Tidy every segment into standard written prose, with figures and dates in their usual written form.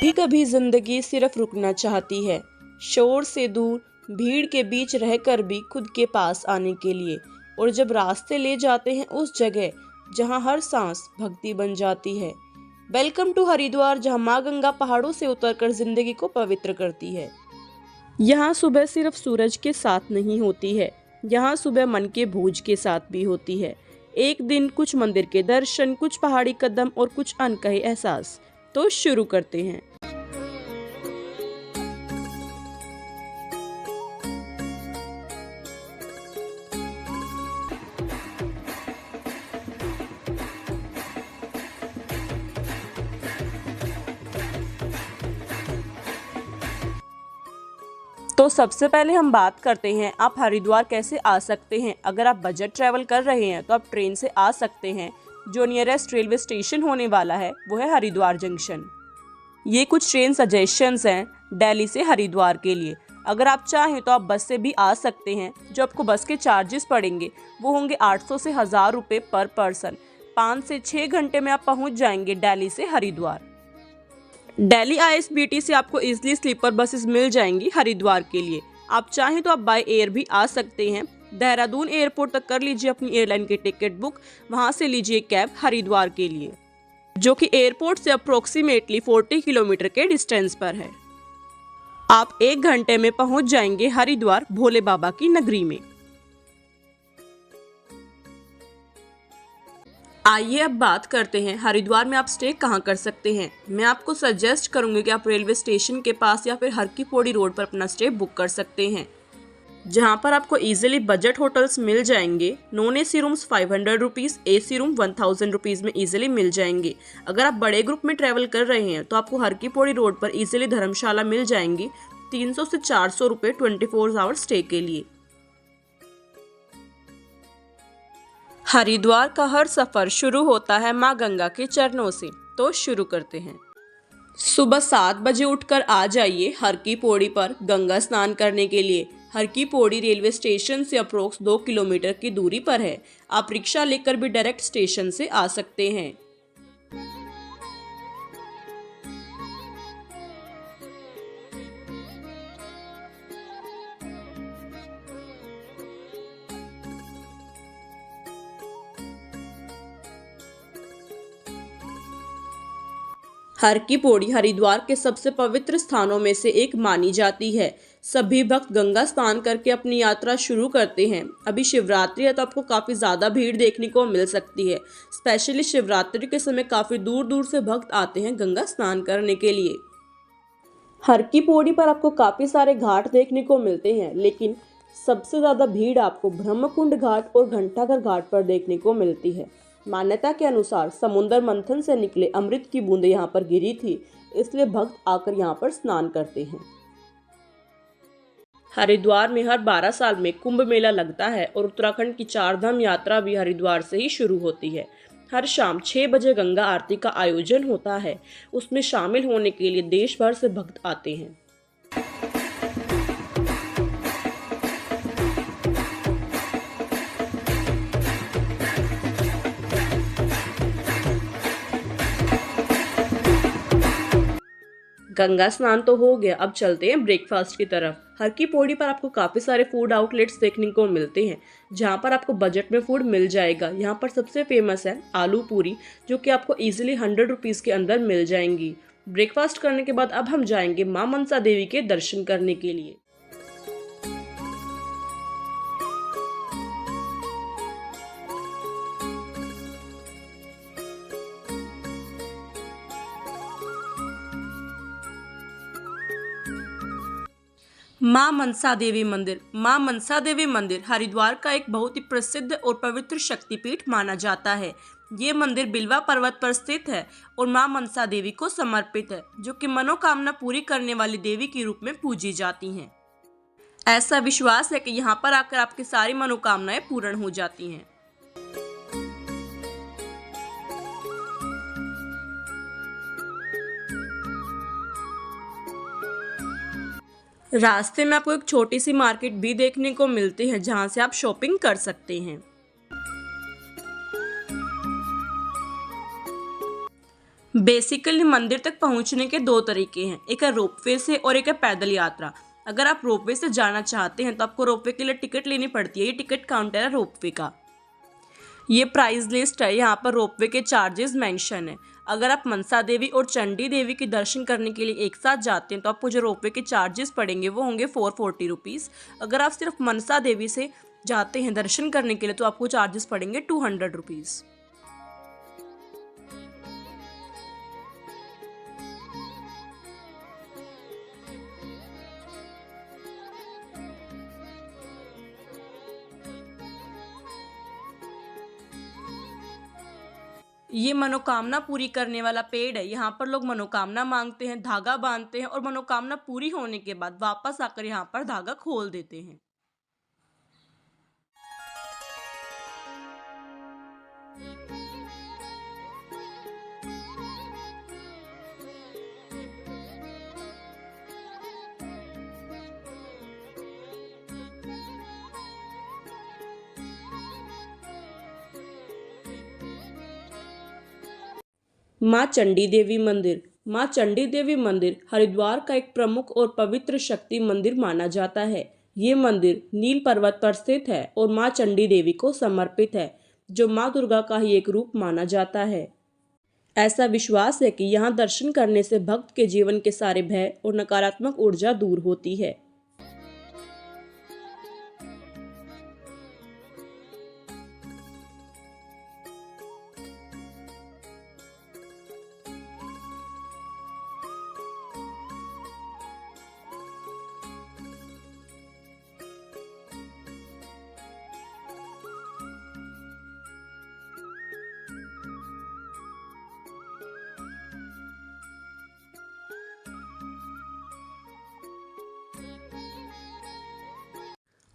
कभी कभी जिंदगी सिर्फ रुकना चाहती है, शोर से दूर, भीड़ के बीच रहकर भी खुद के पास आने के लिए। और जब रास्ते ले जाते हैं उस जगह जहां हर सांस भक्ति बन जाती है। वेलकम टू हरिद्वार, जहां माँ गंगा पहाड़ों से उतरकर जिंदगी को पवित्र करती है। यहाँ सुबह सिर्फ सूरज के साथ नहीं होती है, यहाँ सुबह मन के भोज के साथ भी होती है। एक दिन कुछ मंदिर के दर्शन, कुछ पहाड़ी कदम और कुछ अनकहे एहसास। तो शुरू करते हैं। तो सबसे पहले हम बात करते हैं आप हरिद्वार कैसे आ सकते हैं। अगर आप बजट ट्रैवल कर रहे हैं तो आप ट्रेन से आ सकते हैं। जो नियरेस्ट रेलवे स्टेशन होने वाला है वो है हरिद्वार जंक्शन। ये कुछ ट्रेन सजेशंस हैं दिल्ली से हरिद्वार के लिए। अगर आप चाहें तो आप बस से भी आ सकते हैं। जो आपको बस के चार्जेस पड़ेंगे वो होंगे 800 से 1000 रुपये पर पर्सन। 5 से 6 घंटे में आप पहुंच जाएंगे दिल्ली से हरिद्वार। दिल्ली ISBT से आपको इजीली स्लीपर बसेस मिल जाएंगी हरिद्वार के लिए। आप चाहें तो आप बाय एयर भी आ सकते हैं। देहरादून एयरपोर्ट तक कर लीजिए अपनी एयरलाइन की टिकट बुक, वहां से लीजिए कैब हरिद्वार के लिए, जो कि एयरपोर्ट से अप्रोक्सीमेटली 40 किलोमीटर के डिस्टेंस पर है। आप 1 घंटे में पहुंच जाएंगे हरिद्वार भोले बाबा की नगरी में। आइए अब बात करते हैं हरिद्वार में आप स्टे कहाँ कर सकते हैं। मैं आपको सजेस्ट करूंगी कि आप रेलवे स्टेशन के पास या फिर हर की पौड़ी रोड पर अपना स्टे बुक कर सकते हैं, जहां पर आपको इजीली बजट होटल्स मिल जाएंगे। Non AC rooms 500 rupees, AC room 1000 rupees में इजीली मिल जाएंगे। अगर आप बड़े ग्रुप में ट्रैवल कर रहे हैं तो आपको हर की पौड़ी रोड पर इजीली धर्मशाला मिल जाएंगी 300 से 400 रुपये 24 आवर स्टे के लिए। हरिद्वार का हर सफर शुरू होता है माँ गंगा के चरणों से। तो शुरू करते हैं। सुबह 7 बजे उठकर आ जाइए हर की पौड़ी पर गंगा स्नान करने के लिए। हर की पौड़ी रेलवे स्टेशन से अप्रोक्स 2 किलोमीटर की दूरी पर है। आप रिक्शा लेकर भी डायरेक्ट स्टेशन से आ सकते हैं। हर की पौड़ी हरिद्वार के सबसे पवित्र स्थानों में से एक मानी जाती है। सभी भक्त गंगा स्नान करके अपनी यात्रा शुरू करते हैं। अभी शिवरात्रि है तो आपको काफ़ी ज़्यादा भीड़ देखने को मिल सकती है। स्पेशली शिवरात्रि के समय काफ़ी दूर दूर से भक्त आते हैं गंगा स्नान करने के लिए। हर की पौड़ी पर आपको काफ़ी सारे घाट देखने को मिलते हैं, लेकिन सबसे ज़्यादा भीड़ आपको ब्रह्मकुंड घाट और घंटाघर घाट पर देखने को मिलती है। मान्यता के अनुसार समुद्र मंथन से निकले अमृत की बूंदें यहाँ पर गिरी थी, इसलिए भक्त आकर यहाँ पर स्नान करते हैं। हरिद्वार में हर 12 साल में कुंभ मेला लगता है और उत्तराखंड की 4 धाम यात्रा भी हरिद्वार से ही शुरू होती है। हर शाम 6 बजे गंगा आरती का आयोजन होता है। उसमें शामिल होने के लिए देश भर से भक्त आते हैं। गंगा स्नान तो हो गया, अब चलते हैं ब्रेकफास्ट की तरफ। हर की पौड़ी पर आपको काफ़ी सारे फूड आउटलेट्स देखने को मिलते हैं, जहां पर आपको बजट में फूड मिल जाएगा। यहां पर सबसे फेमस है आलू पूरी, जो कि आपको इजीली 100 रुपीज़ के अंदर मिल जाएंगी। ब्रेकफास्ट करने के बाद अब हम जाएंगे माँ मनसा देवी के दर्शन करने के लिए। माँ मनसा देवी मंदिर। माँ मनसा देवी मंदिर हरिद्वार का एक बहुत ही प्रसिद्ध और पवित्र शक्तिपीठ माना जाता है। ये मंदिर बिलवा पर्वत पर स्थित है और माँ मनसा देवी को समर्पित है, जो कि मनोकामना पूरी करने वाली देवी के रूप में पूजी जाती हैं। ऐसा विश्वास है कि यहाँ पर आकर आपकी सारी मनोकामनाएं पूर्ण हो जाती हैं। रास्ते में आपको एक छोटी सी मार्केट भी देखने को मिलती है, जहां से आप शॉपिंग कर सकते हैं। बेसिकली मंदिर तक पहुंचने के दो तरीके हैं, एक है रोपवे से और एक है पैदल यात्रा। अगर आप रोपवे से जाना चाहते हैं तो आपको रोपवे के लिए टिकट लेनी पड़ती है। ये टिकट काउंटर है रोपवे का। ये प्राइस लिस्ट है, यहाँ पर रोपवे के चार्जेस मेंशन है। अगर आप मनसा देवी और चंडी देवी के दर्शन करने के लिए एक साथ जाते हैं तो आपको जो रोपवे के चार्जेस पड़ेंगे वो होंगे 440 रुपीज़। अगर आप सिर्फ मनसा देवी से जाते हैं दर्शन करने के लिए तो आपको चार्जेस पड़ेंगे 200 रुपीज़। ये मनोकामना पूरी करने वाला पेड़ है। यहाँ पर लोग मनोकामना मांगते हैं, धागा बांधते हैं और मनोकामना पूरी होने के बाद वापस आकर यहाँ पर धागा खोल देते हैं। माँ चंडी देवी मंदिर। माँ चंडी देवी मंदिर हरिद्वार का एक प्रमुख और पवित्र शक्ति मंदिर माना जाता है। ये मंदिर नील पर्वत पर स्थित है और माँ चंडी देवी को समर्पित है, जो माँ दुर्गा का ही एक रूप माना जाता है। ऐसा विश्वास है कि यहाँ दर्शन करने से भक्त के जीवन के सारे भय और नकारात्मक ऊर्जा दूर होती है।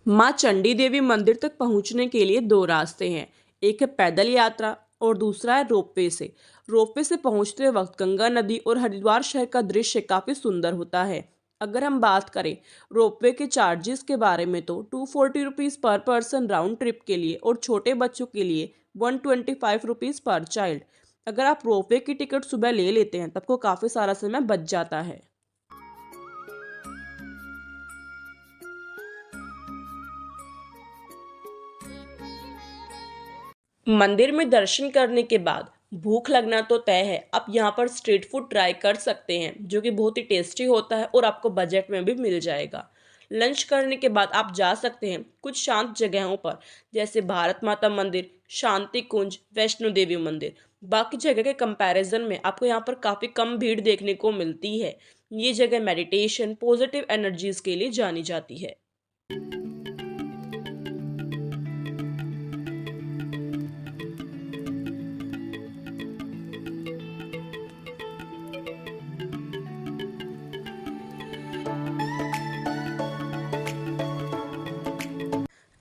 माँ चंडी देवी मंदिर तक पहुँचने के लिए दो रास्ते हैं, एक है पैदल यात्रा और दूसरा है रोपवे से। रोपवे से पहुँचते वक्त गंगा नदी और हरिद्वार शहर का दृश्य काफ़ी सुंदर होता है। अगर हम बात करें रोपवे के चार्जेस के बारे में तो 240 रुपीज़ पर पर्सन राउंड ट्रिप के लिए और छोटे बच्चों के लिए 125 रुपीज़ पर चाइल्ड। अगर आप रोपवे की टिकट सुबह ले लेते हैं तब आपको काफ़ी सारा समय बच जाता है। मंदिर में दर्शन करने के बाद भूख लगना तो तय है। आप यहाँ पर स्ट्रीट फूड ट्राई कर सकते हैं, जो कि बहुत ही टेस्टी होता है और आपको बजट में भी मिल जाएगा। लंच करने के बाद आप जा सकते हैं कुछ शांत जगहों पर, जैसे भारत माता मंदिर, शांति कुंज, वैष्णो देवी मंदिर। बाकी जगह के कंपैरिजन में आपको यहाँ पर काफ़ी कम भीड़ देखने को मिलती है। ये जगह मेडिटेशन, पॉजिटिव एनर्जीज के लिए जानी जाती है।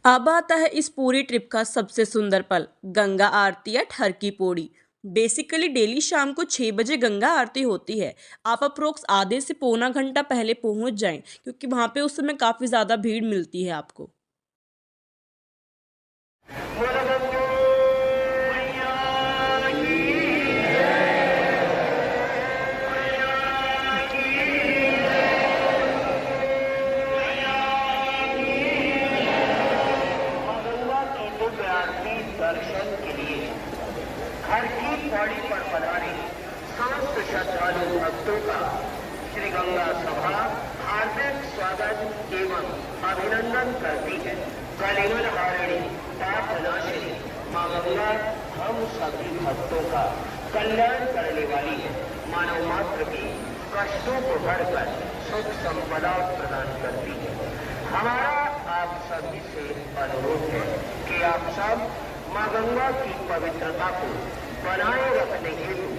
अब आता है इस पूरी ट्रिप का सबसे सुंदर पल, गंगा आरती एट हर की पौड़ी। बेसिकली डेली शाम को 6 बजे गंगा आरती होती है। आप अप्रोक्स आधे से पौना घंटा पहले पहुंच जाएं, क्योंकि वहां पे उस समय काफ़ी ज़्यादा भीड़ मिलती है आपको। दर्शन के लिए हर की पौड़ी पर पधारे समस्त श्रद्धालु भक्तों का श्री गंगा सभा हार्दिक स्वागत एवं अभिनंदन करती है। कलिमल हारिणी पाप नाशिनी माँ गंगा हम सभी भक्तों का कल्याण करने वाली है। मानव मात्र की कष्टों को बढ़कर सुख संपदा प्रदान करती है। हमारा आप सभी से अनुरोध है कि आप सब माँ गंगा की पवित्रता को बनाए रखने हेतु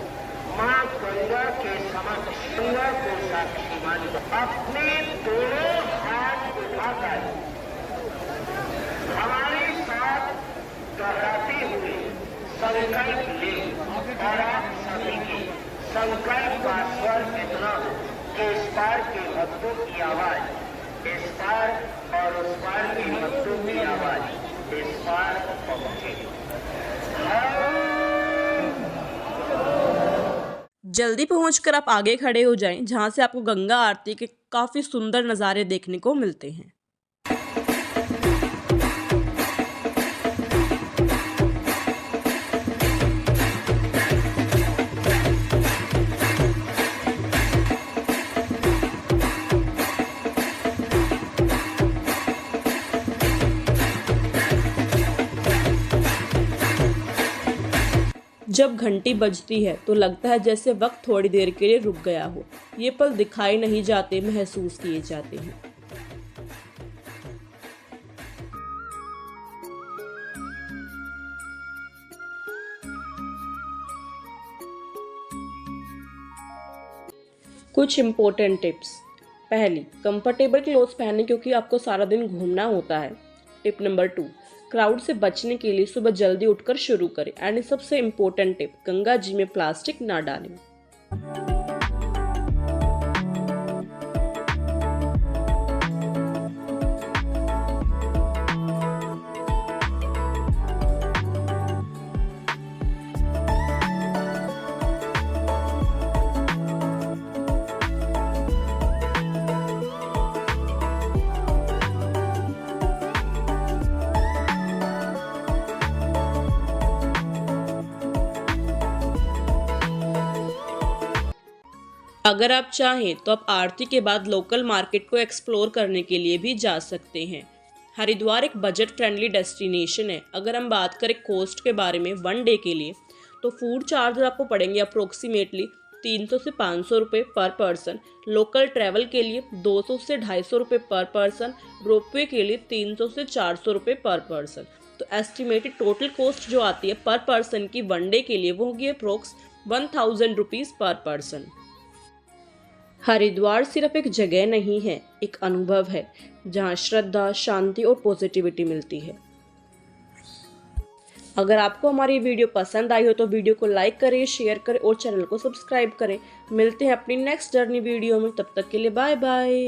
माँ गंगा के समक्ष गंगा को साक्षी मानकर अपने दोनों हाथ उठाकर हमारे साथ दोहराते हुए संकल्प ले और आप सभी के संकल्प का स्वर इतना कि इस पार के भक्तों की आवाज इस पार और उस पार के भक्तों की आवाज इस पार पहुंचे। जल्दी पहुंचकर आप आगे खड़े हो जाएं, जहां से आपको गंगा आरती के काफ़ी सुंदर नज़ारे देखने को मिलते हैं। जब घंटी बजती है तो लगता है जैसे वक्त थोड़ी देर के लिए रुक गया हो। ये पल दिखाई नहीं जाते, महसूस किए जाते हैं। कुछ इम्पोर्टेंट टिप्स। पहली, कंफर्टेबल क्लोथ्स पहनें क्योंकि आपको सारा दिन घूमना होता है। टिप नंबर 2, क्राउड से बचने के लिए सुबह जल्दी उठकर शुरू करें। एंड सबसे इम्पोर्टेंट टिप, गंगा जी में प्लास्टिक ना डालें। अगर आप चाहें तो आप आरती के बाद लोकल मार्केट को एक्सप्लोर करने के लिए भी जा सकते हैं। हरिद्वार एक बजट फ्रेंडली डेस्टिनेशन है। अगर हम बात करें कॉस्ट के बारे में, 1 डे के लिए तो फूड चार्ज आपको पड़ेंगे अप्रोक्सीमेटली 300 से 500 रुपये पर पर्सन। लोकल ट्रैवल के लिए 200 से 250 रुपये पर पर्सन। रोपवे के लिए 300 से 400 रुपये पर पर्सन। तो एस्टिमेटेड टोटल कॉस्ट जो आती है पर पर्सन की 1 डे के लिए वो होगी अप्रोक्स 1000 रुपीज़ पर पर्सन। हरिद्वार सिर्फ एक जगह नहीं है, एक अनुभव है जहाँ श्रद्धा, शांति और पॉजिटिविटी मिलती है। अगर आपको हमारी वीडियो पसंद आई हो तो वीडियो को लाइक करें, शेयर करें और चैनल को सब्सक्राइब करें। मिलते हैं अपनी नेक्स्ट जर्नी वीडियो में, तब तक के लिए बाय बाय।